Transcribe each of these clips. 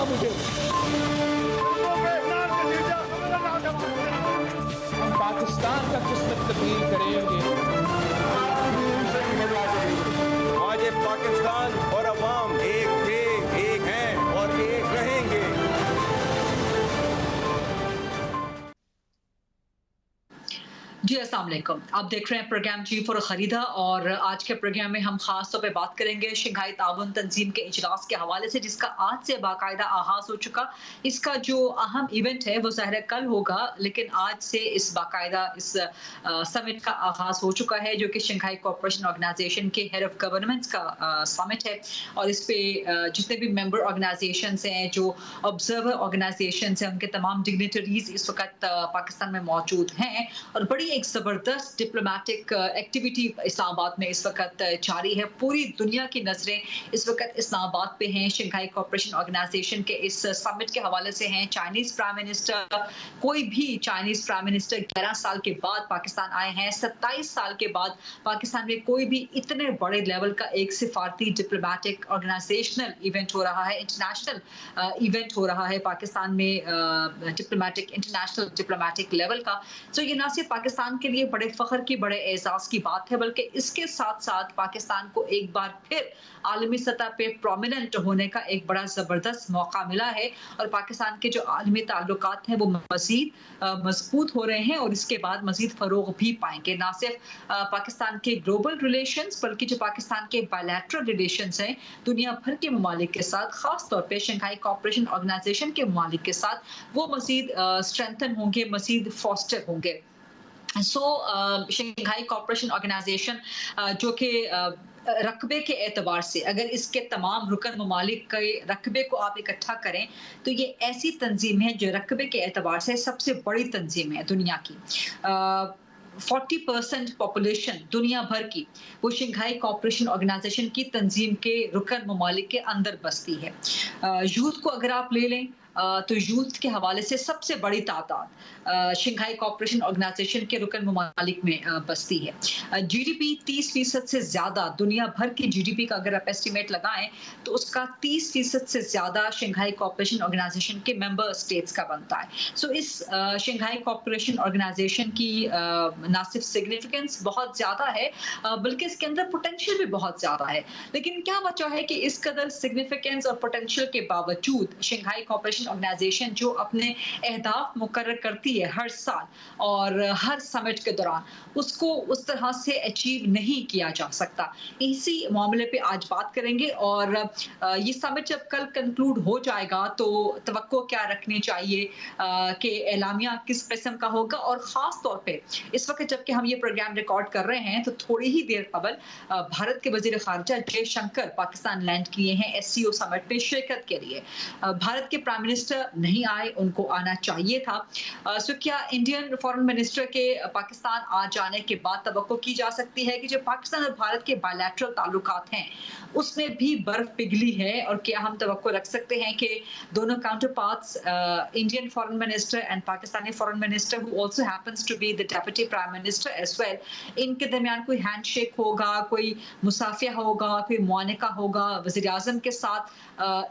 मुझे। हम पाकिस्तान का किस्मत तब्दील करेंगे। आज ये पाकिस्तान और अवाम एक थे, एक हैं और एक रहेंगे। जी अस्सलाम वालेकुम, आप देख रहे हैं प्रोग्राम जी फॉर खरीदा और आज के प्रोग्राम में हम खास तौर पे बात करेंगे शंघाई ताउन तंजीम के इजलास के हवाले से, जिसका आज से बाकायदा आगाज हो चुका। इसका जो अहम इवेंट है वो ज़ाहिर कल होगा, लेकिन आज से इस बाकायदा इस समिट का आगाज हो चुका है, जो कि शंघाई कोऑपरेशन ऑर्गेनाइजेशन के हेड ऑफ गवर्नमेंट्स का समिट है। और इस पे जितने भी मेंबर ऑर्गेनाइजेशंस हैं, जो ऑब्जर्वर ऑर्गेनाइजेशंस हैं, उनके तमाम डिग्नेटरीज इस वक्त पाकिस्तान में मौजूद हैं और बड़ी एक ज़बरदस्त डिप्लोमेटिक एक्टिविटी इस्लामाबाद में इस वक्त जारी है। पूरी दुनिया की नज़रें इस वक्त इस्लामाबाद पे हैं। शंघाई कोऑपरेशन ऑर्गेनाइजेशन के इस समिट के हवाले से हैं। चाइनीज़ प्राइम मिनिस्टर, कोई भी चाइनीज़ प्राइम मिनिस्टर 11 साल के बाद पाकिस्तान आए हैं। 27 साल के बाद पाकिस्तान में कोई भी इतने बड़े लेवल का एक सिफारती डिप्लोमेटिक ऑर्गेनाइजेशनल इवेंट हो रहा है, इंटरनेशनल इवेंट हो रहा है पाकिस्तान में, इंटरनेशनल डिप्लोमेटिक लेवल का। तो ये ना सिर्फ पाकिस्तान के लिए बड़े फख्र की, बड़े एजाज की बात है, बल्कि इसके साथ साथ पाकिस्तान को एक बार फिर आलमी सतह पे प्रोमिनेंट होने का एक बड़ा ज़बरदस्त मौका मिला है। और पाकिस्तान के जो आलमी ताल्लुकात हैं वो मज़ीद मजबूत हो रहे हैं और इसके बाद मज़ीद फ़रोग़ भी पाएंगे। ना सिर्फ पाकिस्तान के ग्लोबल रिलेशंस, बल्कि जो पाकिस्तान के बायलैटरल रिलेशंस हैं दुनिया भर के ममालिक के साथ, ख़ास तौर पर शंघाई कोऑपरेशन ऑर्गेनाइजेशन के ममालिक के साथ, वो मज़ीद स्ट्रेंथन होंगे, मज़ीद फॉस्टर होंगे। शंघाई कोऑपरेशन ऑर्गेनाइजेशन जो कि रकबे के एतबार से, अगर इसके तमाम रुकन ममालिक के रकबे को आप इकट्ठा करें तो ये ऐसी तंजीम है जो रकबे के एतबार से सबसे बड़ी तंजीम है दुनिया की। 40% पॉपुलेशन दुनिया भर की वो शंघाई कोऑपरेशन ऑर्गेनाइजेशन की तंजीम के रुकन ममालिक के अंदर बसती है। यूथ को अगर आप ले लें तो यूथ के हवाले से सबसे बड़ी तादाद शंघाई कोऑपरेशन ऑर्गेनाइजेशन के रुकन ममालिक में बसती है। जीडीपी 30% से ज़्यादा, दुनिया भर की जीडीपी का अगर आप एस्टिमेट लगाएं तो उसका 30% से ज़्यादा शंघाई कोऑपरेशन ऑर्गेनाइजेशन के मेंबर स्टेट्स का बनता है। सो इस शंघाई कोऑपरेशन ऑर्गेनाइजेशन की ना सिर्फ सिग्निफिकेंस बहुत ज़्यादा है, बल्कि इसके अंदर पोटेंशियल भी बहुत ज़्यादा है। लेकिन क्या वजह है कि इस कदर सिग्निफिकेंस और पोटेंशियल के बावजूद शंघाई कोऑपरेशन ऑर्गेनाइजेशन जो अपने अहदाफ मुकर्रर करती है हर साल और हर समिट के दौरान, उसको उस तरह से अचीव नहीं किया जा सकता। इसी मामले पे आज बात करेंगे और ये समिट जब कल कंक्लूड हो जाएगा तो तवक्को क्या रखनी चाहिए कि एलामिया किस किस्म का होगा। और ख़ास तौर पे इस वक्त जबकि हम ये प्रोग्राम रिकॉर्ड कर रहे हैं तो थोड़ी ही देर कबल भारत के वज़ीर ख़ारिजा जयशंकर पाकिस्तान लैंड किए हैं एससीओ समिट में शिरकत के लिए। भारत के प्राइम मिनिस्टर नहीं आए, उनको आना चाहिए था। सो क्या इंडियन फॉरेन मिनिस्टर के पाकिस्तान आ जाने के बाद तवक्को की जा सकती है कि जो पाकिस्तान और भारत के बायलैटरल ताल्लुकात हैं उसमें भी बर्फ पिघली है? और क्या हम तवक्को रख सकते हैं कि दोनों counterparts, Indian foreign minister and Pakistani foreign minister who also happens to be the deputy prime minister as well, इनके दरमियान कोई हैंडशेक होगा, कोई मुसाफिया होगा, फिर मुआनका होगा वज़ीर आज़म के साथ,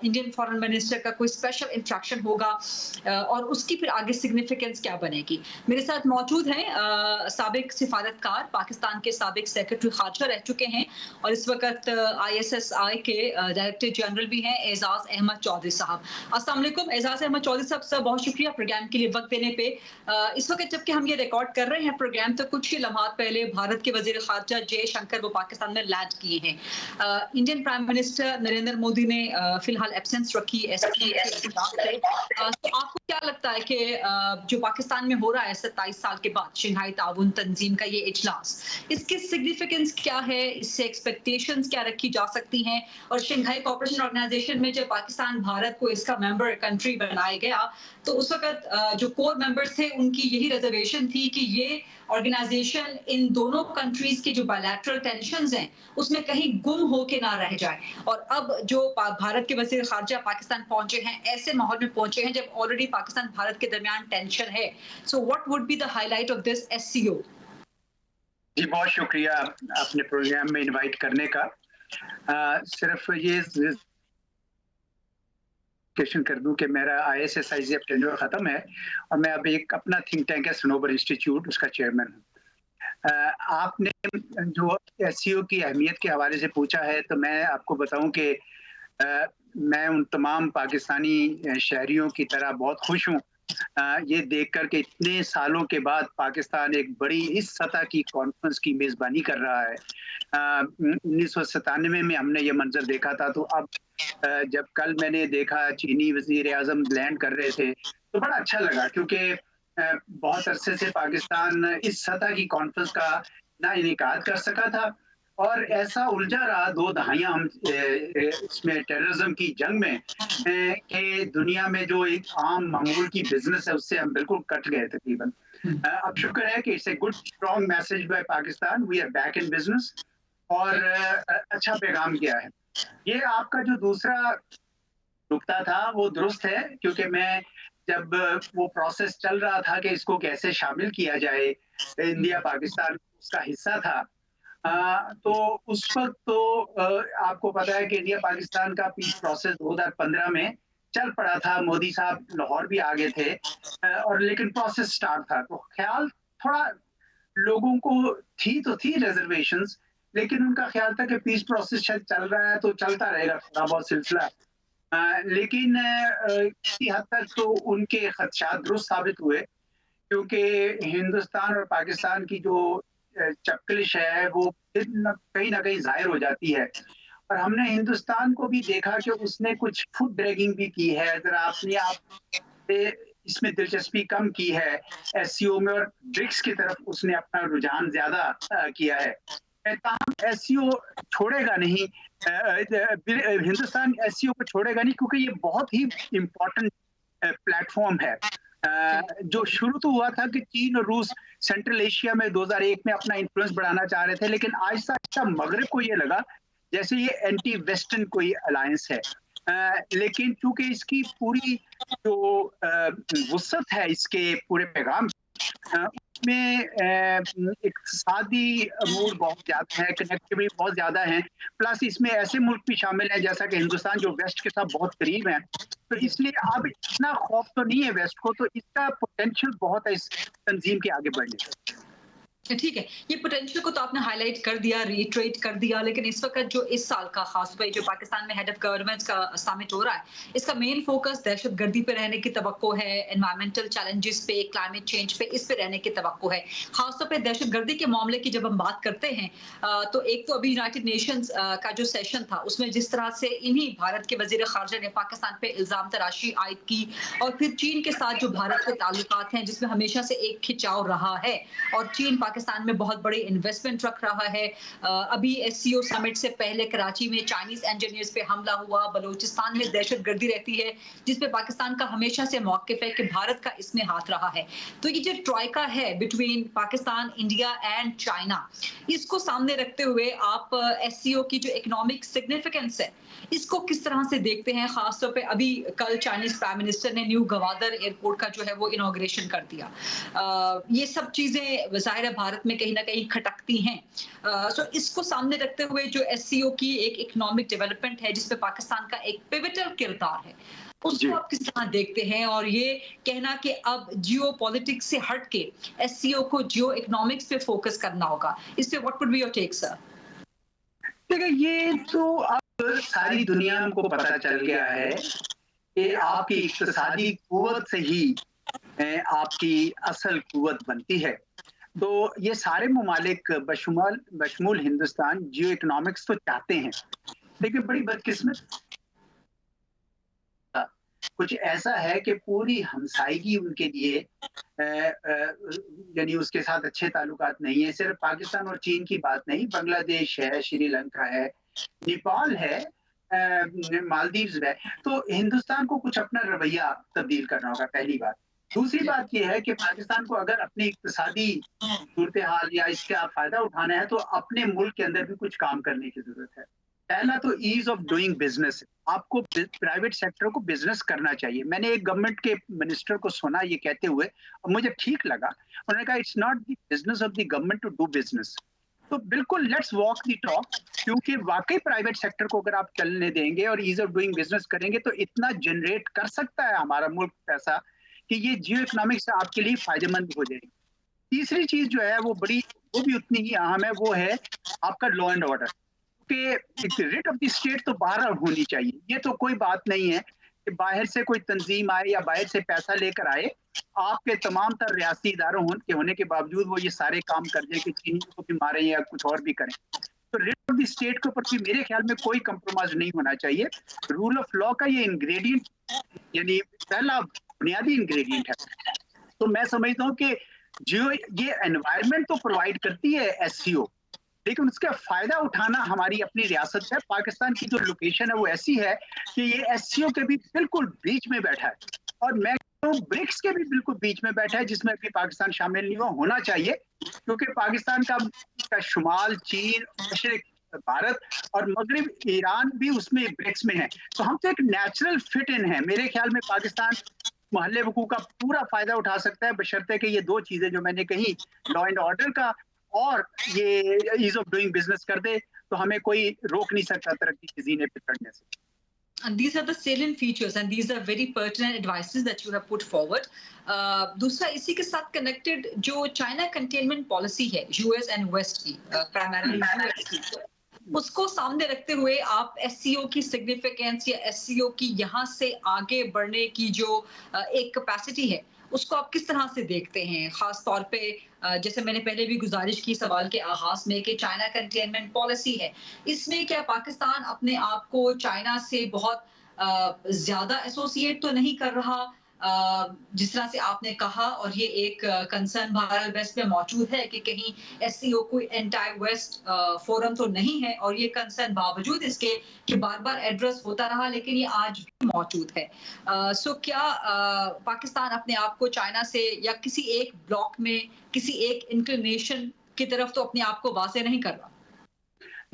इंडियन फॉरेन मिनिस्टर का कोई स्पेशल इंट्रैक्शन होगा और उसकी फिर आगे सिग्निफिकेंस क्या बनेगी? मेरे साथ मौजूद हैं साबिक सिफारतकार, पाकिस्तान के साबिक सेक्रेटरी खारजा रह चुके हैं और इस वक्त ISSI के डायरेक्टर जनरल भी हैं, एजाज अहमद चौधरी साहब। अस्सलाम वालेकुम एजाज अहमद चौधरी साहब, सर बहुत शुक्रिया प्रोग्राम के लिए वक्त देने पे। इस वक्त जबकि हम ये रिकॉर्ड कर रहे हैं प्रोग्राम, तो कुछ ही लम्हात पहले भारत के वज़ीर ख़ारिजा जयशंकर वो पाकिस्तान में लैंड किए हैं। Indian prime minister Narendra Modi ने फिलहाल एब्सेंस रखी तो आपको क्या लगता है कि जो पाकिस्तान में हो रहा है 27 साल के बाद शंघाई ताउन तंजीम का ये इजलास, इसकी सिग्निफिकेंस क्या है, इससे एक्सपेक्टेशंस क्या रखी जा सकती हैं? और शंघाई कोऑपरेशन ऑर्गेनाइजेशन में जब पाकिस्तान भारत को इसका मेंबर कंट्री बनाया गया तो उस वक्त जो कोर मेंबर्स थे उनकी यही रिजर्वेशन थी कि ये ऑर्गेनाइजेशन इन दोनों कंट्रीज की जो बायलैटरल टेंशंस हैं उसमें कहीं गुम होके ना रह जाए। और अब जो भारत के वज़ीर ख़ारिजा पाकिस्तान पहुंचे हैं, ऐसे माहौल में पहुंचे हैं जब ऑलरेडी पाकिस्तान भारत के दरमियान टेंशन है। So what would be the highlight of this SCO? जी बहुत शुक्रिया अपने प्रोग्राम में इनवाइट करने का। सिर्फ ये क्लेरिफिकेशन कर दूं कि मेरा ISSI से टेन्योर खत्म है और मैं अब एक अपना थिंक टैंक है सनोबर इंस्टीट्यूट, उसका चेयरमैन हूँ। आपने जो SEO की अहमियत के हवाले से पूछा है, तो मैं आपको बताऊं कि मैं उन तमाम पाकिस्तानी शहरियों की तरह बहुत खुश हूँ ये देख कर के इतने सालों के बाद पाकिस्तान एक बड़ी इस सतह की कॉन्फ्रेंस की मेज़बानी कर रहा है। 1997 में हमने ये मंजर देखा था, तो अब जब कल मैंने देखा चीनी वज़ीर आज़म लैंड कर रहे थे तो बड़ा अच्छा लगा, क्योंकि बहुत अरसे से पाकिस्तान इस सतह की कॉन्फ्रेंस का ना इनेकाद कर सका था और ऐसा उलझा रहा 2 दहाइयां हम इसमें टेररिज्म की जंग में कि दुनिया में जो एक आम मामूल की बिजनेस है उससे हम बिल्कुल कट गए तकरीबन। अब शुक्र है कि it's a good strong message by Pakistan, we are back in business और अच्छा पैगाम किया है। ये आपका जो दूसरा नुकता था वो दुरुस्त है, क्योंकि मैं जब वो प्रोसेस चल रहा था कि इसको कैसे शामिल किया जाए, इंडिया पाकिस्तान उसका हिस्सा था, तो उस वक्त तो आपको पता है कि इंडिया पाकिस्तान का पीस प्रोसेस 2015 में चल पड़ा था, मोदी साहब लाहौर भी आ गए थे और लेकिन प्रोसेस स्टार्ट था, तो ख्याल थोड़ा लोगों को थी रिजर्वेशंस, लेकिन उनका ख्याल था कि पीस प्रोसेस शायद चल रहा है तो चलता रहेगा थोड़ा बहुत सिलसिला, लेकिन किसी हद तक तो उनके खदशात दुरुस्त साबित हुए, क्योंकि हिंदुस्तान और पाकिस्तान की जो चपकलिश है वो कहीं ना कहीं जाहिर हो जाती है। और हमने हिंदुस्तान को भी देखा कि उसने कुछ फुट ड्रैगिंग भी की है, जरा अपने आप इसमें दिलचस्पी कम की है SEO में, और ब्रिक्स की तरफ उसने अपना रुझान ज्यादा किया है। SEO छोड़ेगा नहीं, हिंदुस्तान SEO को छोड़ेगा नहीं, क्योंकि ये बहुत ही इम्पोर्टेंट प्लेटफॉर्म है। जो शुरू तो हुआ था कि चीन और रूस सेंट्रल एशिया में 2001 में अपना इन्फ्लुएंस बढ़ाना चाह रहे थे, लेकिन आहिस्ता आहिस्ता मगरब को ये लगा जैसे ये एंटी वेस्टर्न कोई अलायंस है, लेकिन चूंकि इसकी पूरी जो वुसअत है इसके पूरे पैगाम उसमें इक्तिसादी अमूर बहुत ज्यादा है, कनेक्टिविटी बहुत ज्यादा है, प्लस इसमें ऐसे मुल्क भी शामिल हैं जैसा कि हिंदुस्तान जो वेस्ट के साथ बहुत करीब है, तो इसलिए अब इतना खौफ तो नहीं है वेस्ट को, तो इसका पोटेंशियल बहुत है इस तंजीम के आगे बढ़ने का। ठीक है, ये पोटेंशियल को तो आपने हाईलाइट कर दिया, रीट्रेट कर दिया, लेकिन इस वक्त जो इस साल का खास पे जो पाकिस्तान में हेड ऑफ गवर्नमेंट का समिट हो रहा है, इसका मेन फोकस दहशतगर्दी पे रहने की तवक्को है, एनवायरमेंटल चैलेंजेस पे, क्लाइमेट चेंज पे, इस पे रहने की तवक्को है। खासतौर पे दहशतगर्दी के मामले की जब हम बात करते हैं तो एक तो अभी यूनाइटेड नेशंस का जो सेशन था उसमें जिस तरह से इन्हीं भारत के वजीर खारजा ने पाकिस्तान पे इल्जाम तराशी आयद की, और फिर चीन के साथ जो भारत के ताल्लुकात हैं जिसमें हमेशा से एक खिंचाव रहा है, और चीन पाकिस्तान में बहुत बड़ी इन्वेस्टमेंट रख रहा है। अभी SEO समिट से पहले कराची में चाइनीज इंजीनियर्स पे हमला हुआ, बलूचिस्तान में दहशतगर्दी रहती है जिसपे पाकिस्तान का हमेशा से मौक़िफ़ है कि भारत का इसमें हाथ रहा है। तो ये जो ट्राइका है between Pakistan, India and China, इसको सामने रखते हुए आप SEO की जो इकोनॉमिक सिग्निफिकेंस है इसको किस तरह से देखते हैं? खासतौर पे अभी कल चाइनीज प्राइम मिनिस्टर ने न्यू गवादर एयरपोर्ट का जो है वो इनॉग्रेशन कर दिया। ये सब चीजें ज़ाहिर है भारत में कहीं ना कहीं खटकती हैं। सो इसको सामने रखते हुए जो SEO की एक इकोनॉमिक डेवलपमेंट है जिसपे पाकिस्तान का एक पिवटल किरदार है, उसको आप किस तरह देखते हैं? और ये कहना कि अब जियो पॉलिटिक्स से हट के SEO को जियो इकोनॉमिक्स पे फोकस करना होगा, इस पे what would be your take sir? देखिए, ये तो अब सारी दुनिया को पता चल गया है कि आपकी इक्तिसादी कुव्वत से ही आपकी असल कुव्वत बनती है। तो ये सारे ममालिक बशमूल हिंदुस्तान जियो इकोनॉमिक्स तो चाहते हैं, लेकिन बड़ी बदकिस्मत कुछ ऐसा है कि पूरी हमसायगी उनके लिए यानी उसके साथ अच्छे ताल्लुकात नहीं है। सिर्फ पाकिस्तान और चीन की बात नहीं, बांग्लादेश है, श्रीलंका है, नेपाल है, मालदीव्स है। तो हिंदुस्तान को कुछ अपना रवैया तब्दील करना होगा, पहली बात। दूसरी बात यह है कि पाकिस्तान को अगर अपनी इक्तिसादी सूरत हाल या इसका फायदा उठाना है तो अपने मुल्क के अंदर भी कुछ काम करने की जरूरत है। पहला तो ईज ऑफ डूइंग बिजनेस, आपको प्राइवेट सेक्टर को बिजनेस करना चाहिए। मैंने एक गवर्नमेंट के मिनिस्टर को सुना ये कहते हुए और मुझे ठीक लगा, उन्होंने कहा it's not the business of the government to do business. तो बिल्कुल लेट्स वॉक द टॉक, क्योंकि वाकई प्राइवेट सेक्टर को अगर आप चलने देंगे और ईज ऑफ डूइंग बिजनेस करेंगे तो इतना जनरेट कर सकता है हमारा मुल्क पैसा कि ये जियो इकोनॉमिक्स आपके लिए फायदेमंद हो जाएगी। तीसरी चीज जो है वो भी उतनी ही अहम है, वो है आपका लॉ एंड ऑर्डर कि रिट ऑफ द स्टेट तो बाहर होनी चाहिए। ये तो कोई बात नहीं है कि बाहर से कोई तंजीम आए या बाहर से पैसा लेकर आए, आपके तमाम तर रियासती इदारों होने के बावजूद वो ये सारे काम कर दे कि चीनियों को भी मारें या कुछ और भी करें। तो रिट ऑफ द स्टेट के ऊपर भी मेरे ख्याल में कोई कंप्रोमाइज नहीं होना चाहिए। रूल ऑफ लॉ का ये इंग्रेडिएंट यानी पहला बुनियादी इंग्रेडिएंट है। तो मैं समझता हूँ कि जो ये एनवायरनमेंट तो प्रोवाइड करती है एससीओ, लेकिन उसका फायदा उठाना हमारी अपनी रियासत है। पाकिस्तान की जो लोकेशन है वो ऐसी है कि ये एससीओ के भी बिल्कुल बीच में बैठा है, और मैं तो ब्रिक्स के भी बिल्कुल बीच में बैठा है, जिसमें भी पाकिस्तान शामिल नहीं होना चाहिए, क्योंकि पाकिस्तान का शुमाल, चीन, मशरिक भारत और मगरिब ईरान भी उसमें ब्रिक्स में है। तो हम तो एक नेचुरल फिट इन है। मेरे ख्याल में पाकिस्तान महल्ले वकू का पूरा फायदा उठा सकता है, बशर्ते कि ये दो चीजें जो मैंने कही, लॉ एंड ऑर्डर का और ये ईज ऑफ डूइंग बिजनेस कर दे, तो हमें कोई रोक नहीं सकता तरक्की के जीने पे चढ़ने से। And these are the salient features and these are very pertinent advices that you have put forward. दूसरा इसी के साथ कनेक्टेड जो चाइना कंटेनमेंट पॉलिसी है यूएस एंड वेस्ट की, प्राइमरीली यूएस की, उसको सामने रखते हुए आप एससीओ की सिग्निफिकेंस या एससीओ की यहाँ से आगे बढ़ने की जो एक कैपेसिटी है उसको आप किस तरह से देखते हैं? खास तौर पे जैसे मैंने पहले भी गुजारिश की सवाल के आगाज में कि चाइना कंटेनमेंट पॉलिसी है, इसमें क्या पाकिस्तान अपने आप को चाइना से बहुत ज्यादा एसोसिएट तो नहीं कर रहा जिस तरह से आपने कहा, और ये एक कंसर्न भारत वेस्ट में मौजूद है कि कहीं एससीओ कोई एंटाई वेस्ट फोरम तो नहीं है, और ये कंसर्न बावजूद इसके कि बार बार एड्रेस होता रहा लेकिन ये आज भी मौजूद है। सो क्या पाकिस्तान अपने आप को चाइना से या किसी एक ब्लॉक में किसी एक इंक्लिनेशन की तरफ तो अपने आप को वाज़ेह नहीं कर रहा?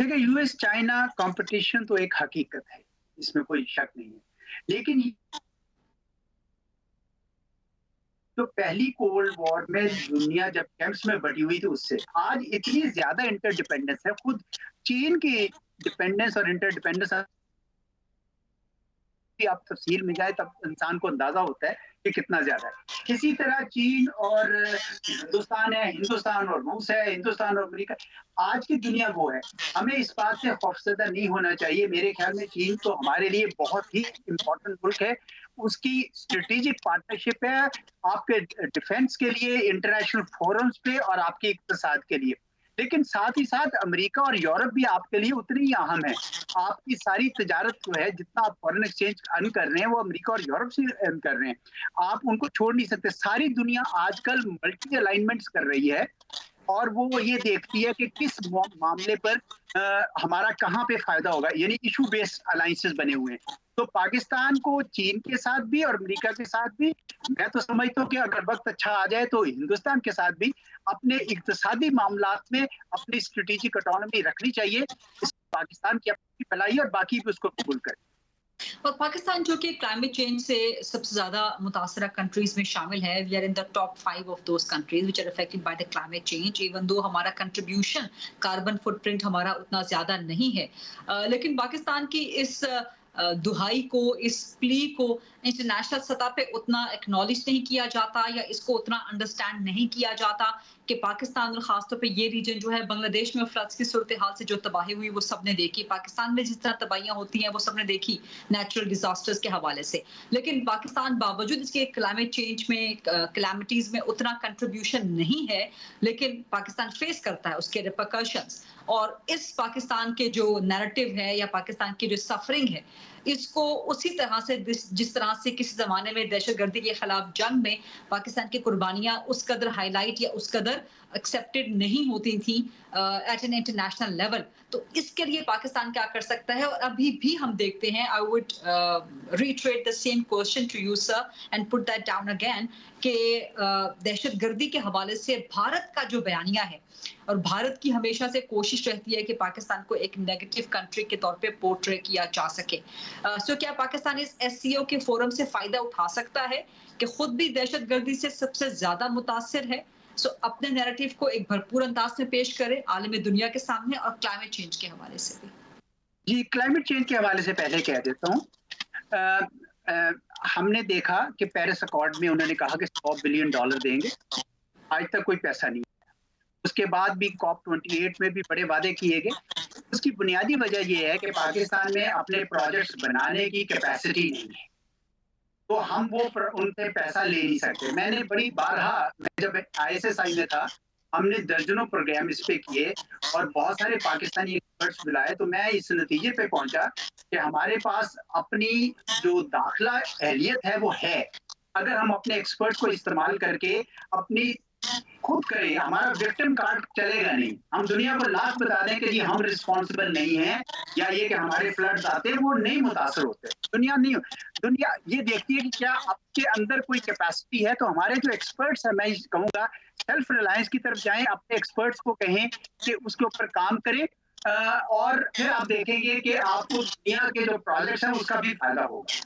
देखिए, यूएस चाइना कंपटीशन तो एक हकीकत है, इसमें कोई शक नहीं है, लेकिन तो पहली कोल्ड वॉर में दुनिया जब कैंप्स में बटी हुई थी उससे आज इतनी ज्यादा इंटरडिपेंडेंस है। खुद चीन की डिपेंडेंस और इंटरडिपेंडेंस आप तफसील में जाए तब इंसान को अंदाजा होता है कि कितना ज्यादा है। इसी तरह चीन और हिंदुस्तान है, हिंदुस्तान और रूस है, हिंदुस्तान और अमेरिका, आज की दुनिया वो है। हमें इस बात से खौफजदा नहीं होना चाहिए। मेरे ख्याल में चीन तो हमारे लिए बहुत ही इम्पोर्टेंट मुल्क है, उसकी स्ट्रेटेजिक पार्टनरशिप है आपके डिफेंस के लिए, इंटरनेशनल फोरम्स पे और आपके इक्तिसाद के लिए। लेकिन साथ ही साथ अमेरिका और यूरोप भी आपके लिए उतनी ही अहम है। आपकी सारी तजारत जो है, जितना आप फॉरेन एक्सचेंज अर्न कर रहे हैं वो अमेरिका और यूरोप से अर्न कर रहे हैं, आप उनको छोड़ नहीं सकते। सारी दुनिया आजकल मल्टी अलाइनमेंट्स कर रही है और वो ये देखती है कि किस मामले पर हमारा कहाँ पे फायदा होगा, यानी इशू बेस्ड अलायंसेस बने हुए हैं। तो पाकिस्तान को चीन के साथ भी और अमेरिका के साथ भी, मैं तो समझता हूँ कि अगर वक्त अच्छा आ जाए तो हिंदुस्तान के साथ भी अपने इक्तिसादी मामलात में अपनी स्ट्रेटेजिक ऑटोनॉमी रखनी चाहिए। पाकिस्तान की अपनी भलाई और बाकी भी उसको कबूल करें। और पाकिस्तान जो कि क्लाइमेट चेंज से सबसे ज्यादा मुतासरा कंट्रीज में शामिल है, we are in the top 5 of those countries which are affected by the climate change, even though हमारा कंट्रीब्यूशन कार्बन फुटप्रिंट हमारा उतना ज्यादा नहीं है, लेकिन पाकिस्तान की इस दुहाई को, इस प्ली को इंटरनेशनल सतह पे उतना एक्नॉलेज नहीं किया जाता या इसको उतना अंडरस्टैंड नहीं किया जाता कि पाकिस्तान और खासतौर पे ये रीजन जो है, बांग्लादेश में फ्लड्स की सूरत हाल से जो तबाही हुई वो सबने देखी, पाकिस्तान में जिस तरह तबाहियां होती हैं वो सबने देखी नेचुरल डिजास्टर्स के हवाले से। लेकिन पाकिस्तान बावजूद इसके क्लाइमेट चेंज में, कैलामिटीज में उतना कंट्रीब्यूशन नहीं है, लेकिन पाकिस्तान फेस करता है उसके रिपरकशंस। और इस पाकिस्तान के जो नैरेटिव है या पाकिस्तान की जो सफरिंग है, इसको उसी तरह से जिस तरह से किसी जमाने में दहशतगर्दी के खिलाफ जंग में पाकिस्तान की कुर्बानियां उस कदर हाईलाइट या उस कदर एक्सेप्टेड नहीं होती थी एट एन इंटरनेशनल लेवल, तो इसके लिए पाकिस्तान क्या कर सकता है? और अभी भी हम देखते हैं, I would reiterate the same question to you sir and put that down again, कि दहशतगर्दी के हवाले से भारत का जो बयानिया है, और भारत की हमेशा से कोशिश रहती है कि पाकिस्तान को एक नेगेटिव कंट्री के तौर पे पोर्ट्रे किया जा सके। सो क्या पाकिस्तान इस एससीओ के फोरम से फायदा उठा सकता है कि खुद भी दहशतगर्दी से सबसे ज्यादा मुतासिर है, सो अपने नैरेटिव को एक भरपूर अंदाज में पेश करें आलमी दुनिया के सामने और क्लाइमेट चेंज के हवाले से भी। जी, क्लाइमेट चेंज के हवाले से पहले कह देता हूँ, हमने देखा कि पेरिस अकॉर्ड में उन्होंने कहा कि $100 बिलियन देंगे, आज तक कोई पैसा नहीं। उसके बाद भी COP28 में भी बड़े वादे किए गए। उसकी बुनियादी वजह यह है कि पाकिस्तान में अपने प्रोजेक्ट्स बनाने की कैपेसिटी नहीं है, तो हम वो उनसे पैसा ले नहीं सकते। मैंने बड़ी बारहा, मैं जब ISSI में था, हमने दर्जनों प्रोग्राम इस पे किए और बहुत सारे पाकिस्तानी एक्सपर्ट्स बुलाए, तो मैं इस नतीजे पे पहुंचा कि हमारे पास अपनी जो दाखिला अहलियत है वो है। अगर हम अपने एक्सपर्ट्स को इस्तेमाल करके अपनी खुद करें, हमारा विक्टिम कार्ड चलेगा नहीं। हम दुनिया को लाख बता दें कि जी हम रिस्पॉन्सिबल नहीं हैं, या ये कि हमारे फ्लड्स आते हैं, वो नहीं मुतासर होते। दुनिया ये देखती है कि क्या आपके अंदर कोई कैपेसिटी है। तो हमारे जो एक्सपर्ट्स हैं, मैं कहूँगा सेल्फ रिलायंस की तरफ जाएं, अपने एक्सपर्ट्स को कहें कि उसके ऊपर काम करें, और फिर आप देखेंगे कि आपको दुनिया के जो प्रोजेक्ट्स हैं उसका भी फायदा होगा।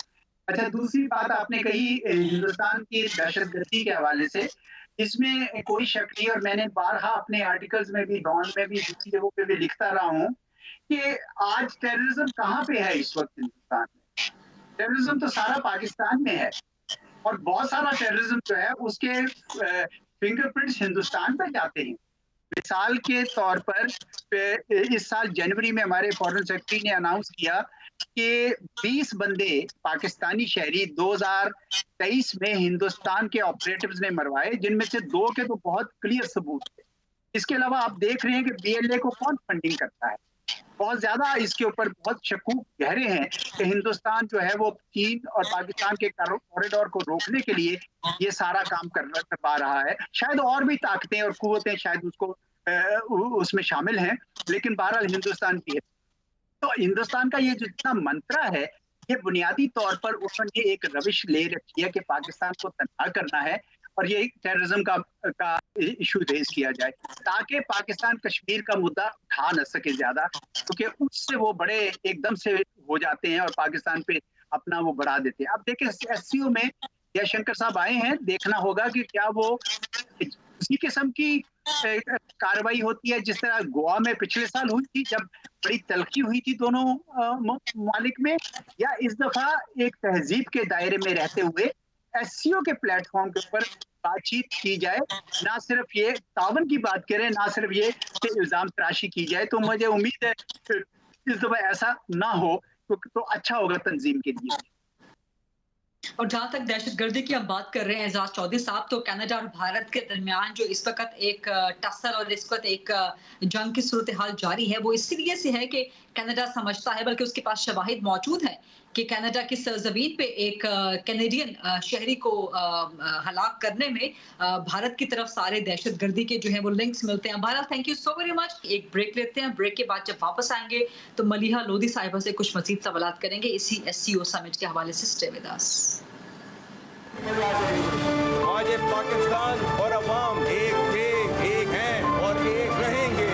अच्छा, दूसरी बात आपने कही हिंदुस्तान की दहशतगर्दी के हवाले से, इसमें कोई शक नहीं, और मैंने बारहा अपने आर्टिकल्स में भी, डॉन में भी, दूसरी जगहों पे भी लिखता रहा हूँ कि आज टेररिज्म कहाँ पे है इस वक्त हिंदुस्तान में। टेररिज्म तो सारा पाकिस्तान में है, और बहुत सारा टेररिज्म जो है उसके फिंगरप्रिंट्स हिंदुस्तान पे जाते हैं। मिसाल के तौर पर इस साल जनवरी में हमारे फॉरेन सेक्रेटरी ने अनाउंस किया कि 20 बंदे पाकिस्तानी शहरी 2023 में हिंदुस्तान के ऑपरेटिव्स ने मरवाए, जिनमें से 2 के तो बहुत क्लियर सबूत थे। इसके अलावा आप देख रहे हैं कि BLA को कौन फंडिंग करता है। बहुत ज्यादा इसके ऊपर बहुत शकूक गहरे हैं कि हिंदुस्तान जो है वो चीन और पाकिस्तान के कॉरिडोर को रोकने के लिए ये सारा काम कर पा रहा है। शायद और भी ताकतें और कुव्वतें शायद उसको उसमें शामिल हैं, लेकिन बहरहाल हिंदुस्तान की है। तो हिंदुस्तान का ये जितना मंत्रा है, ये बुनियादी तौर पर उन्होंने एक रविश ले रखी है कि पाकिस्तान को तनहा करना है और ये टेररिज्म का इशू रेज किया जाए, ताकि पाकिस्तान कश्मीर का मुद्दा उठा न सके ज्यादा, क्योंकि उससे वो बड़े एकदम से हो जाते हैं और पाकिस्तान पे अपना वो बढ़ा देते हैं। अब देखें, SCO में जयशंकर साहब आए हैं, देखना होगा कि क्या वो उसी किस्म की कार्रवाई होती है जिस तरह गोवा में पिछले साल हुई थी, जब बड़ी तलखी हुई थी दोनों ममालिक में, या इस दफा एक तहजीब के दायरे में रहते हुए SCO के प्लेटफॉर्म के ऊपर बातचीत की जाए, ना सिर्फ ये तावन की बात करें, ना सिर्फ ये कि इल्जाम तराशी की जाए। तो मुझे उम्मीद है इस दफा ऐसा ना हो, तो अच्छा होगा तंजीम के लिए। और जहाँ तक दहशतगर्दी की हम बात कर रहे हैं एजाज चौधरी साहब, तो कनाडा और भारत के दरमियान जो इस वक्त एक टसल और इस वक्त एक जंग की सूरत हाल जारी है, वो इसलिए से है कि कनाडा समझता है, बल्कि उसके पास शवाहिद मौजूद है कि कनाडा की सरजमीन पे एक कैनेडियन शहरी को हलाक करने में भारत की तरफ सारे दहशतगर्दी के जो है वो लिंक्स मिलते हैं। बहरहाल thank you so very much. एक ब्रेक लेते हैं, ब्रेक के बाद जब वापस आएंगे तो मलिहा लोधी साहिबा से कुछ मजीद सवालात करेंगे इसी SCO समिट के हवाले से। Stay with us. आज पाकिस्तान और अवाम एक थे, एक हैं और एक रहेंगे।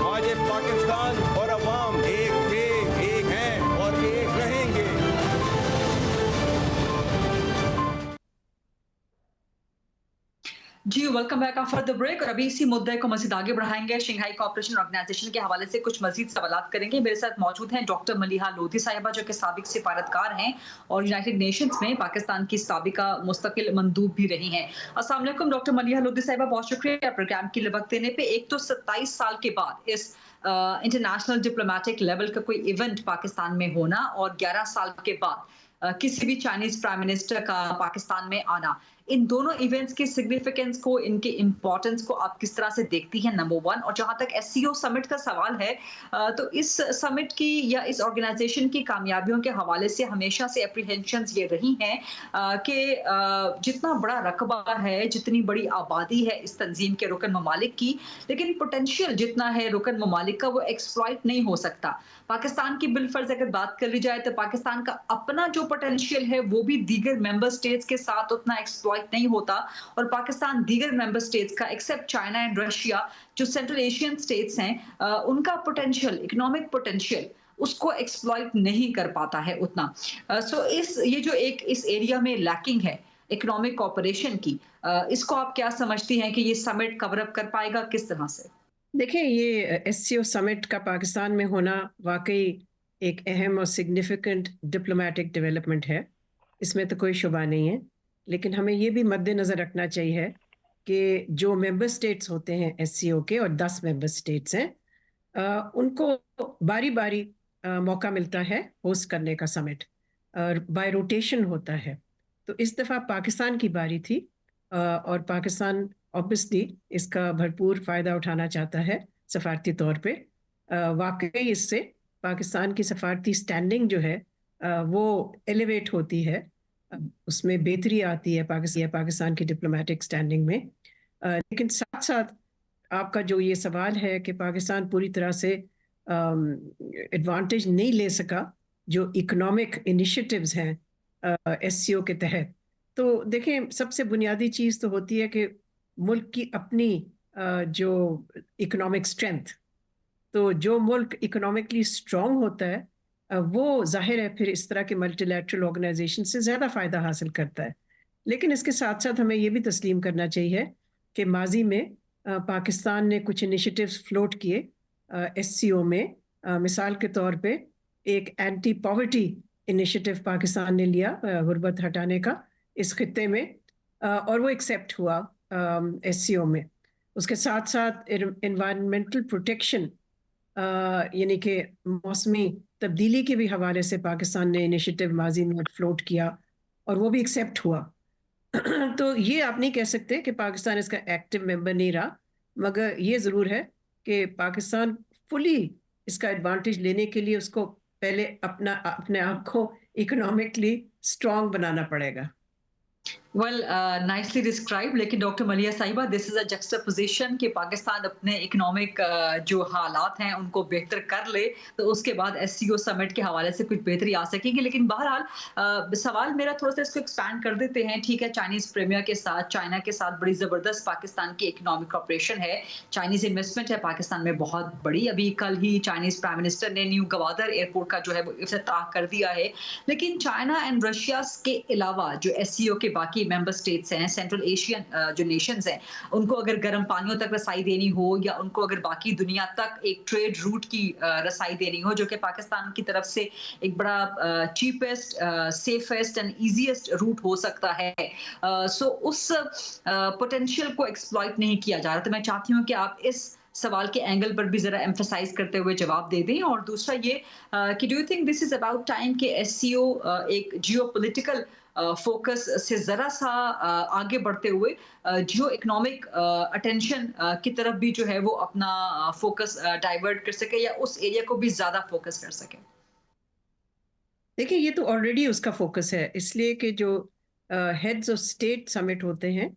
आज पाकिस्तान और अवाम एक थे, एक हैं और एक रहेंगे। जी welcome back after the break. और अभी इसी मुद्दे को मजीद आगे बढ़ाएंगे, शंघाई कोऑपरेशन ऑर्गेनाइजेशन के हवाले से कुछ मजीद सवालात करेंगे। मेरे साथ मौजूद हैं डॉक्टर मलिहा लोधी साहिबा, जो कि साबिक सिफारतकार हैं और यूनाइटेड नेशंस में पाकिस्तान की साबिका मुस्तकिल मंदूब भी रही हैं। अस्सलाम वालेकुम डॉक्टर मलिहा लोधी साहिबा, बहुत शुक्रिया प्रोग्राम के लिए वक्त देने पे। एक तो 27 साल के बाद इस इंटरनेशनल डिप्लोमेटिक लेवल का कोई इवेंट पाकिस्तान में होना और 11 साल के बाद किसी भी चाइनीज प्राइम मिनिस्टर का पाकिस्तान में आना, इन दोनों इवेंट्स के सिग्निफिकेंस को, इनके इंपॉर्टेंस को आप किस तरह से देखती हैं, नंबर 1। और जहां तक SCO समिट का सवाल है, तो इस समिट की या इस ऑर्गेनाइजेशन की कामयाबियों के हवाले से हमेशा से एप्रीहेंशंस ये रही हैं कि जितना बड़ा रकबा है, जितनी बड़ी आबादी है इस तंजीम के रुकन ममालिक की, लेकिन पोटेंशियल जितना है रुकन ममालिक का वो एक्सप्लॉइट नहीं हो सकता। पाकिस्तान की बिलफर्ज अगर बात कर ली जाए तो पाकिस्तान का अपना जो पोटेंशियल है वो भी दीगर मेंबर स्टेट्स के साथ उतना एक्सप्लॉइट नहीं होता, और पाकिस्तान दीगर मेंबर स्टेट्स का एक्सेप्ट चाइना एंड रशिया जो सेंट्रल एशियन स्टेट्स हैं उनका पोटेंशियल, इकोनॉमिक पोटेंशियल उसको एक्सप्लॉइट नहीं कर पाता है उतना। सो ये जो एक इस एरिया में लैकिंग है इकोनॉमिक कोऑपरेशन की, इसको आप क्या समझती हैं कि ये समिट कवर अप कर पाएगा किस तरह से? देखिए, ये एससीओ समिट का पाकिस्तान में होना वाकई एक अहम और सिग्निफिकेंट डिप्लोमेटिक डेवलपमेंट है, इसमें तो कोई शुबा नहीं है। लेकिन हमें ये भी मद्देनज़र रखना चाहिए कि जो मेंबर स्टेट्स होते हैं एससीओ के, और 10 मेंबर स्टेट्स हैं, उनको बारी बारी मौका मिलता है होस्ट करने का समिट, और बाय रोटेशन होता है। तो इस दफ़ा पाकिस्तान की बारी थी, और पाकिस्तान ऑब्वियसली इसका भरपूर फ़ायदा उठाना चाहता है सफारती तौर पे। वाकई इससे पाकिस्तान की सफारती स्टैंडिंग जो है वो एलिवेट होती है, उसमें बेहतरी आती है पाकिस्तान की डिप्लोमेटिक स्टैंडिंग में। लेकिन साथ साथ आपका जो ये सवाल है कि पाकिस्तान पूरी तरह से एडवांटेज नहीं ले सका जो इकोनॉमिक इनिशिएटिव्स हैं एससीओ के तहत, तो देखें, सबसे बुनियादी चीज़ तो होती है कि मुल्क की अपनी जो इकोनॉमिक स्ट्रेंथ। तो जो मुल्क इकोनॉमिकली स्ट्रॉन्ग होता है वो जाहिर है फिर इस तरह के मल्टीलैटरल ऑर्गेनाइजेशन से ज़्यादा फ़ायदा हासिल करता है। लेकिन इसके साथ साथ हमें ये भी तस्लीम करना चाहिए कि माजी में पाकिस्तान ने कुछ इनिशिएटिव्स फ्लोट किए एससीओ में। मिसाल के तौर पे एक एंटी पॉवर्टी इनिशिएटिव पाकिस्तान ने लिया गुर्बत हटाने का इस खित्ते में, और वो एक्सेप्ट हुआ एससीओ में। उसके साथ साथ एनवायरनमेंटल प्रोटेक्शन यानी कि मौसमी तब्दीली के भी हवाले से पाकिस्तान ने इनिशिएटिव माजी में फ्लोट किया और वो भी एक्सेप्ट हुआ। तो ये आप नहीं कह सकते कि पाकिस्तान इसका एक्टिव मेंबर नहीं रहा, मगर ये ज़रूर है कि पाकिस्तान फुली इसका एडवांटेज लेने के लिए उसको पहले अपने आप को इकोनॉमिकली स्ट्रॉन्ग बनाना पड़ेगा। Well, nicely described. लेकिन डॉक्टर मलिया साहिबा, दिस इज अ जक्सटापोजिशन कि पाकिस्तान अपने इकोनॉमिक जो हालात हैं उनको बेहतर कर ले तो उसके बाद एससीओ समिट के हवाले से कुछ बेहतरी आ सकेगी। लेकिन बहरहाल सवाल मेरा थोड़ा सा इसको एक्सपैंड कर देते हैं। ठीक है, चाइनीज प्रीमियर के साथ, चाइना के साथ बड़ी ज़बरदस्त पाकिस्तान की इकोनॉमिक ऑपरेशन है, चाइनीज इन्वेस्टमेंट है पाकिस्तान में बहुत बड़ी। अभी कल ही चाइनीज प्राइम मिनिस्टर ने न्यू गवादर एयरपोर्ट का जो है वो इफ्तिताह कर दिया है। लेकिन चाइना एंड रशिया के अलावा जो एससीओ के बाकी मेंबर स्टेट्स हैं, सेंट्रल एशियन जो नेशंस हैं, उनको अगर गर्म पानियों तक रसाई देनी हो या उनको अगर बाकी दुनिया तक एक ट्रेड रूट की रसाई देनी हो जो कि पाकिस्तान की तरफ से एक बड़ा cheapest, safest and easiest route हो सकता है, सो उस पोटेंशियल को एक्सप्लॉइट नहीं किया जा रहा। तो मैं चाहती हूँ कि आप इस सवाल के एंगल पर भी जरा एम्फसाइज करते हुए जवाब दे दें। और दूसरा ये कि do you think this is about time कि एससीओ एक जियोपॉलिटिकल फोकस से जरा सा आगे बढ़ते हुए जियो इकोनॉमिक अटेंशन की तरफ भी जो है वो अपना फोकस डाइवर्ट कर सके या उस एरिया को भी ज्यादा फोकस कर सके? देखिए, ये तो ऑलरेडी उसका फोकस है, इसलिए कि जो हेड्स ऑफ स्टेट समिट होते हैं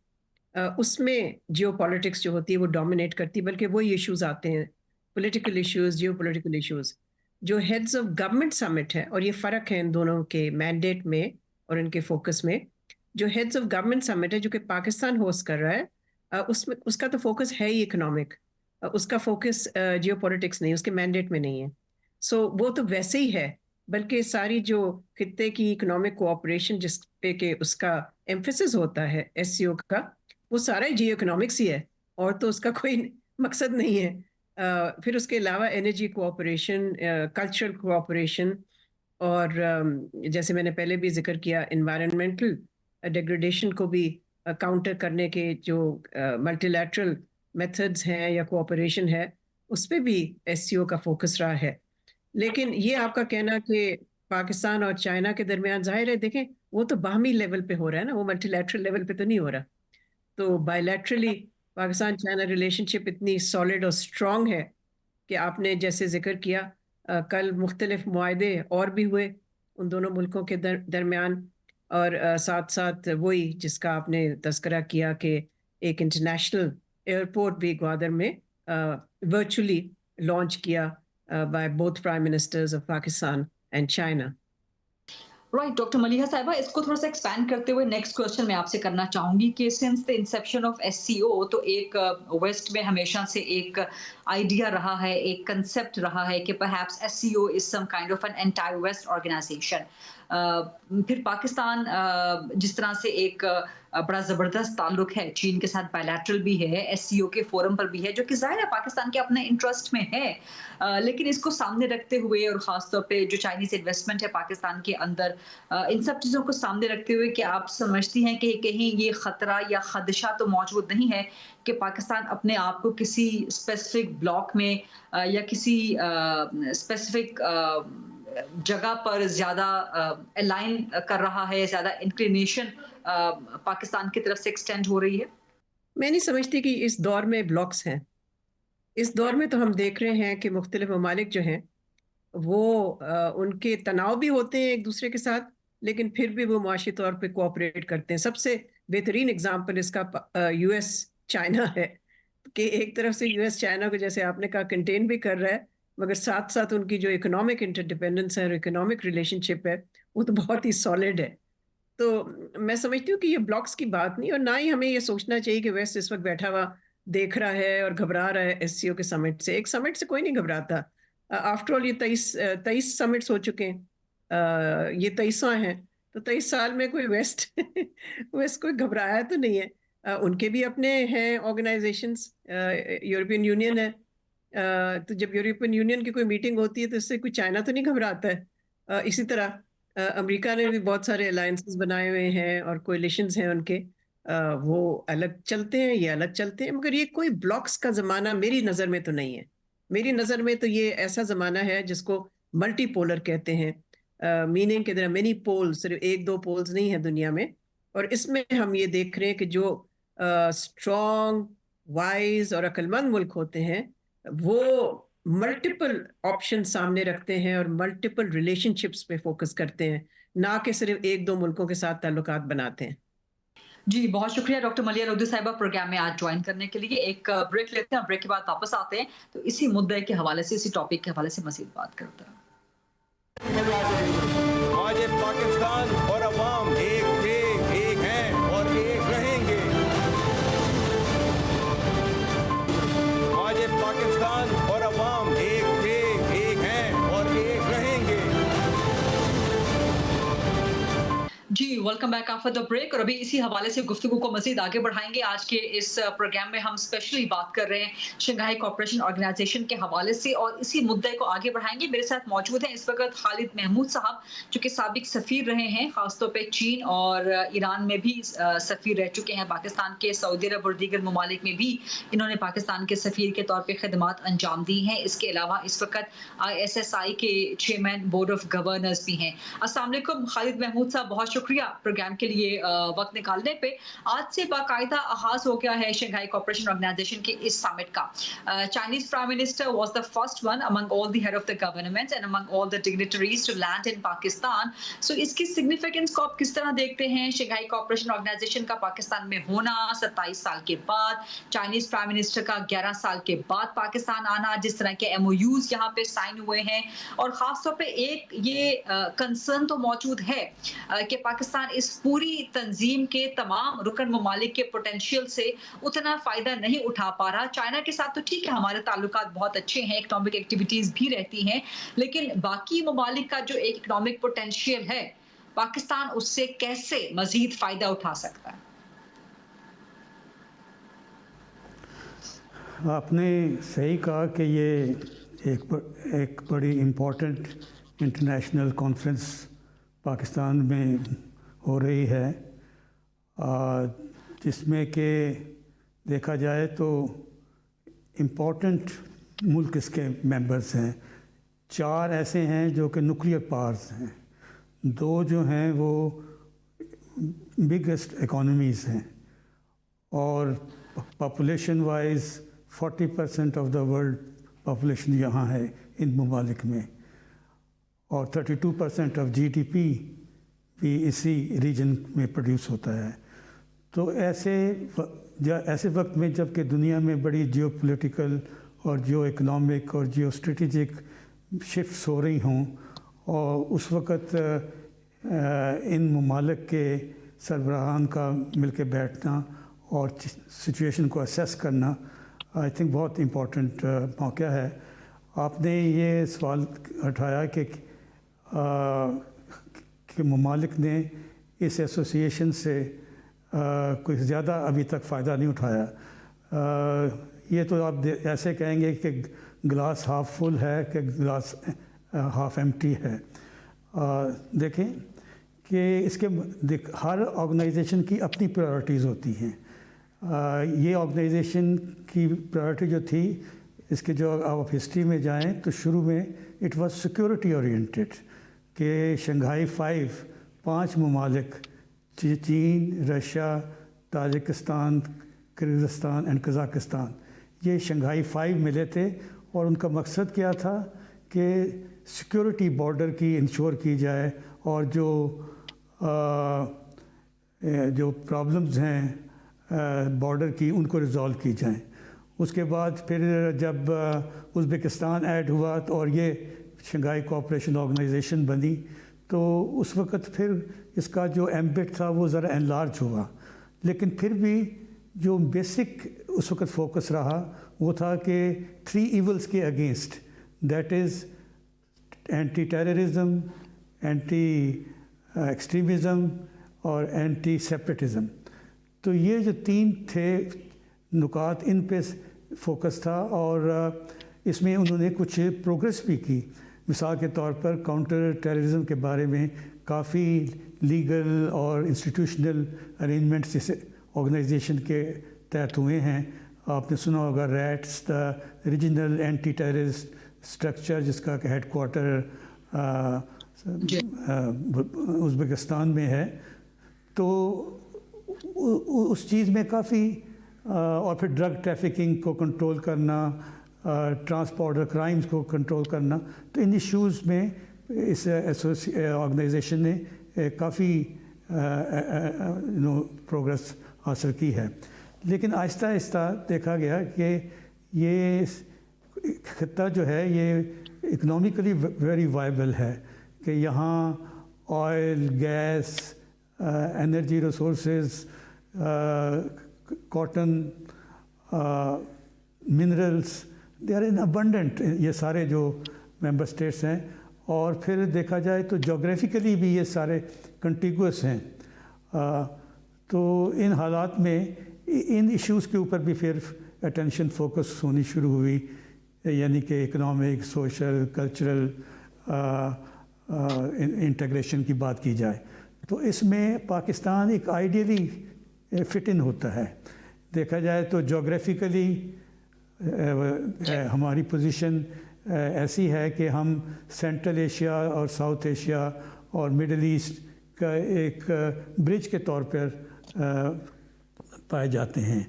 उसमें जियोपॉलिटिक्स जो होती है वो डोमिनेट करती है, बल्कि वही इश्यूज आते हैं, पॉलिटिकल इश्यूज, जियोपॉलिटिकल इश्यूज। जो हेड्स ऑफ गवर्नमेंट समिट है, और ये फ़र्क है इन दोनों के मैंडेट में और इनके फोकस में, जो हेड्स ऑफ गवर्नमेंट समिट है जो कि पाकिस्तान होस्ट कर रहा है, उसमें उसका तो फोकस है ही इकोनॉमिक, उसका फोकस जियोपॉलिटिक्स नहीं, उसके मैंडेट में नहीं है। सो वो तो वैसे ही है, बल्कि सारी जो खित्ते की इकोनॉमिक कोऑपरेशन जिस पे के उसका एम्फेसिस होता है एससीओ का, वो सारा ही जियो इकोनॉमिक्स ही है, और तो उसका कोई मकसद नहीं है। फिर उसके अलावा एनर्जी कोऑपरेशन, कल्चरल कोऑपरेशन, और जैसे मैंने पहले भी जिक्र किया एनवायरनमेंटल डिग्रेडेशन को भी काउंटर करने के जो मल्टीलैटरल मेथड्स हैं या कोऑपरेशन है, उस पर भी एससीओ का फोकस रहा है। लेकिन ये आपका कहना कि पाकिस्तान और चाइना के दरमियान, जाहिर है देखें वो तो बाहमी लेवल पे हो रहा है ना, वो मल्टीलैटरल लेवल पे तो नहीं हो रहा। तो बायलैटरली पाकिस्तान चाइना रिलेशनशिप इतनी सॉलिड और स्ट्रॉन्ग है कि आपने जैसे जिक्र किया कल मुख्तलिफ मुआहदे और भी हुए उन दोनों मुल्कों के दरमियान, और साथ साथ वही जिसका आपने तज़किरा किया कि एक इंटरनेशनल एयरपोर्ट भी ग्वादर में वर्चुअली लॉन्च किया by both prime ministers of Pakistan and China. Right doctor Maliha साहिबा, इसको थोड़ा सा एक्सपैंड करते हुए नेक्स्ट क्वेश्चन मैं आपसे करना चाहूंगी कि since the Inception of SCO तो एक वेस्ट में हमेशा से एक आइडिया रहा है, एक कंसेप्ट रहा है कि perhaps SCO is some kind of an entire waste organisation. फिर पाकिस्तान जिस तरह से एक बड़ा ज़बरदस्त ताल्लुक है चीन के साथ, बायलैटरल भी है, एससीओ के फोरम पर भी है, जो कि ज़ाहिर है पाकिस्तान के अपने इंटरेस्ट में है, लेकिन इसको सामने रखते हुए और ख़ासतौर पे जो चाइनीज़ इन्वेस्टमेंट है पाकिस्तान के अंदर, इन सब चीज़ों को सामने रखते हुए कि आप समझती हैं कि कहीं ये ख़तरा या खदशा तो मौजूद नहीं है कि पाकिस्तान अपने आप को किसी स्पेसिफिक ब्लॉक में या किसी स्पेसिफिक जगह पर ज़्यादा अलाइन कर रहा है, ज़्यादा इंक्लिनेशन पाकिस्तान की तरफ से एक्सटेंड हो रही है? मैं नहीं समझती कि इस दौर में ब्लॉक्स हैं। इस दौर में तो हम देख रहे हैं कि मुख्तलिफ ममालिक जो हैं वो उनके तनाव भी होते हैं एक दूसरे के साथ, लेकिन फिर भी वो मुआशी तौर पे कोऑपरेट करते हैं। सबसे बेहतरीन एग्जाम्पल इसका यूएस चाइना है कि एक तरफ से यूएस चाइना को, जैसे आपने कहा, कंटेन भी कर रहा है, मगर साथ साथ उनकी जो इकोनॉमिक इंटरडिपेंडेंस है और इकोनॉमिक रिलेशनशिप है वो तो बहुत ही सॉलिड है। तो मैं समझती हूँ कि ये ब्लॉक्स की बात नहीं, और ना ही हमें ये सोचना चाहिए कि वेस्ट इस वक्त बैठा हुआ देख रहा है और घबरा रहा है एससीओ के समिट से। एक समिट से कोई नहीं घबराता। आफ्टर ऑल ये 23 समिट्स हो चुके हैं, ये 23वां हैं, तो 23 साल में कोई वेस्ट वेस्ट कोई घबराया तो नहीं है। उनके भी अपने हैं ऑर्गेनाइजेशंस, यूरोपियन यूनियन है, तो जब यूरोपियन यूनियन की कोई मीटिंग होती है तो इससे कोई चाइना तो नहीं घबराता है। इसी तरह अमेरिका ने भी बहुत सारे अलायंसेस बनाए हुए हैं और कोalitions हैं उनके, वो अलग चलते हैं, ये अलग चलते हैं, मगर ये कोई ब्लॉक्स का ज़माना मेरी नज़र में तो नहीं है। मेरी नज़र में तो ये ऐसा ज़माना है जिसको मल्टीपोलर कहते हैं, मीनिंग कि देयर आर मेनी पोल्स, सिर्फ एक दो पोल्स नहीं है दुनिया में। और इसमें हम ये देख रहे हैं कि जो स्ट्रॉन्ग, वाइज और अक्लमंद मुल्क होते हैं वो मल्टीपल ऑप्शन सामने रखते हैं और मल्टीपल रिलेशनशिप्स पे फोकस करते हैं, ना कि सिर्फ एक दो मुल्कों के साथ ताल्लुकात बनाते हैं। जी, बहुत शुक्रिया डॉक्टर मलिहा लोधी साहिबा प्रोग्राम में आज ज्वाइन करने के लिए। एक ब्रेक लेते हैं, ब्रेक के बाद वापस आते हैं तो इसी मुद्दे के हवाले से, इसी टॉपिक के हवाले से मज़ीद बात करते हैं। आज पाकिस्तान और अवाम एक थे, एक हैं और एक रहेंगे। आज पाकिस्तान और अवाम एक थे, एक हैं और एक रहेंगे। जी, welcome back after the break. और अभी इसी हवाले से गुफ्तगू को मजीद आगे बढ़ाएंगे। आज के इस प्रोग्राम में हम स्पेशली बात कर रहे हैं शंघाई कोऑपरेशन ऑर्गेनाइजेशन के हवाले से और इसी मुद्दे को आगे बढ़ाएंगे। मेरे साथ मौजूद हैं इस वक्त खालिद महमूद साहब, जो कि साबिक सफ़ीर रहे हैं, खासतौर पे चीन और ईरान में भी सफ़ीर रह चुके हैं, पाकिस्तान के सऊदी अरब और दीगर ममालिक में भी इन्होंने पाकिस्तान के सफ़ीर के तौर पर खदमात अंजाम दी हैं। इसके अलावा इस वक्त ISSI के चेयरमैन बोर्ड ऑफ गवर्नर्स भी हैं। अस्सलाम वालेकुम खालिद महमूद साहब, बहुत शुक्रिया प्रोग्राम के लिए वक्त निकालने पे। आज से बाकायदा आगाज हो गया है शंघाई कोऑपरेशन ऑर्गेनाइजेशन के इस समिट का। Chinese prime minister was the first one among all the head of the governments and among all the dignitaries to land in Pakistan. So इसकी सिग्निफिकेंस को आप किस तरह देखते हैं? शंघाई कोऑपरेशन ऑर्गेनाइजेशन का पाकिस्तान में होना 27 साल के बाद, चाइनीज प्राइम मिनिस्टर का 11 साल के बाद पाकिस्तान आना, जिस तरह के MOUs यहाँ पे साइन हुए हैं, और खासतौर पे एक ये कंसर्न तो मौजूद है कि पाकिस्तान इस पूरी तंजीम के तमाम रुकन ममालिक के पोटेंशियल से उतना फायदा नहीं उठा पा रहा। चाइना के साथ तो ठीक है, हमारे ताल्लुकात बहुत अच्छे हैं, इकोनॉमिक एक्टिविटीज भी रहती हैं, लेकिन बाकी ममालिक का जो एक इकोनॉमिक पोटेंशियल है, पाकिस्तान उससे कैसे मजीद फायदा उठा सकता है? आपने सही कहा कि ये एक बड़ी इम्पोर्टेंट इंटरनेशनल कॉन्फ्रेंस पाकिस्तान में हो रही है, जिसमें कि देखा जाए तो इम्पोर्टेंट मुल्क इसके मेंबर्स हैं। 4 ऐसे हैं जो कि न्यूक्लियर पावर्स हैं, 2 जो हैं वो बिगेस्ट इकोनॉमीज़ हैं, और population wise 40% of the world population यहाँ है इन ममालिक में, और 32% ऑफ GDP भी इसी रीजन में प्रोड्यूस होता है। तो ऐसे वक्त में जबकि दुनिया में बड़ी जियोपॉलिटिकल और जियो इकोनॉमिक और जियो स्ट्रेटेजिक शिफ्ट्स हो रही हों, और उस वक्त ان ممالک کے سربراہان کا مل کے بیٹھنا اور سچویشن کو اسیس کرنا آئی تھنک بہت امپورٹنٹ موقع ہے. آپ نے یہ سوال اٹھایا کہ ممالک نے اس ایسوسیشن سے کوئی زیادہ ابھی تک فائدہ نہیں اٹھایا. یہ تو آپ ایسے کہیں گے کہ گلاس ہاف فل ہے کہ گلاس ہاف ایمٹی ہے. دیکھیں کہ اس کے ہر آرگنائزیشن کی اپنی پرائرٹیز ہوتی ہیں. یہ آرگنائزیشن کی پرائرٹی جو تھی اس کے جو آپ ہسٹری میں جائیں تو شروع میں اٹ واز سیکورٹی اورینٹیڈ کہ شنگھائی 5 ممالک چین، Russia, Tajikistan, Kyrgyzstan and Kazakhstan, یہ شنگھائی 5 ملے تھے اور ان کا مقصد کیا تھا کہ سیکورٹی بارڈر کی انشور کی جائے اور جو پرابلمز ہیں بارڈر کی ان کو ریزالو کی جائیں. اس کے بعد پھر جب ازبکستان ایڈ ہوا تو اور یہ شنگھائی کوآپریشن آرگنائزیشن بنی تو اس وقت پھر اس کا جو ایمبٹ تھا وہ ذرا انلارج ہوا. لیکن پھر بھی جو بیسک اس وقت فوکس رہا وہ تھا کہ 3 ایولز کے against, that is anti terrorism, anti extremism اور اینٹی سیپریٹزم. تو یہ جو 3 تھے نکات، ان پہ فوکس تھا اور اس میں انہوں نے کچھ پروگریس بھی کی. مثال کے طور پر کاؤنٹر ٹیررزم کے بارے میں کافی لیگل اور انسٹیٹیوشنل ارینجمنٹس اس آرگنائزیشن کے تحت ہوئے ہیں. آپ نے سنا ہوگا rates the regional anti terrorist structure, جس کا ہیڈ کوارٹر ازبکستان میں ہے. تو اس چیز میں کافی اور پھر ڈرگ ٹریفکنگ کو کنٹرول کرنا، ٹرانسپورٹر کرائمز کو کنٹرول کرنا، تو ان ایشوز میں اس آرگنائزیشن نے کافی پروگریس حاصل کی ہے. لیکن آہستہ آہستہ دیکھا گیا کہ یہ خطہ جو ہے یہ اکنامیکلی ویری وائبل ہے کہ یہاں oil, gas, energy resources, cotton, minerals, they are in abundant, یہ سارے جو ممبر اسٹیٹس ہیں. اور پھر دیکھا جائے تو جغرافیکلی بھی یہ سارے کنٹیگوس ہیں. تو ان حالات میں ان ایشوز کے اوپر بھی پھر اٹینشن فوکس ہونی شروع ہوئی، یعنی کہ اکنامک، سوشل، کلچرل انٹیگریشن کی بات کی جائے تو اس میں پاکستان ایک آئیڈیلی فٹ ان ہوتا ہے. دیکھا جائے تو جغرافیکلی ہماری پوزیشن ایسی ہے کہ ہم سینٹرل ایشیا اور ساؤتھ ایشیا اور مڈل ایسٹ کا ایک برج کے طور پر پائے جاتے ہیں.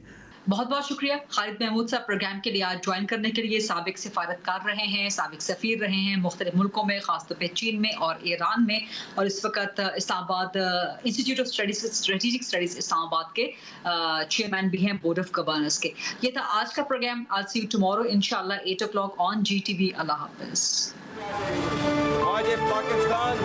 بہت بہت شکریہ خالد محمود صاحب پروگرام کے لیے آج جوائن کرنے کے لیے. سابق سفارتکار رہے ہیں، سابق سفیر رہے ہیں مختلف ملکوں میں، خاص طور پہ چین میں اور ایران میں، اور اس وقت اسلام آباد انسٹیٹیوٹ آف اسٹریٹجک اسٹڈیز اسلام آباد کے چیئرمین بھی ہیں بورڈ آف گورنرز کے. یہ تھا آج کا پروگرام. آج سی یو ٹمارو انشاءاللہ 8 o'clock آن GTV. اللہ حافظ. آج پاکستان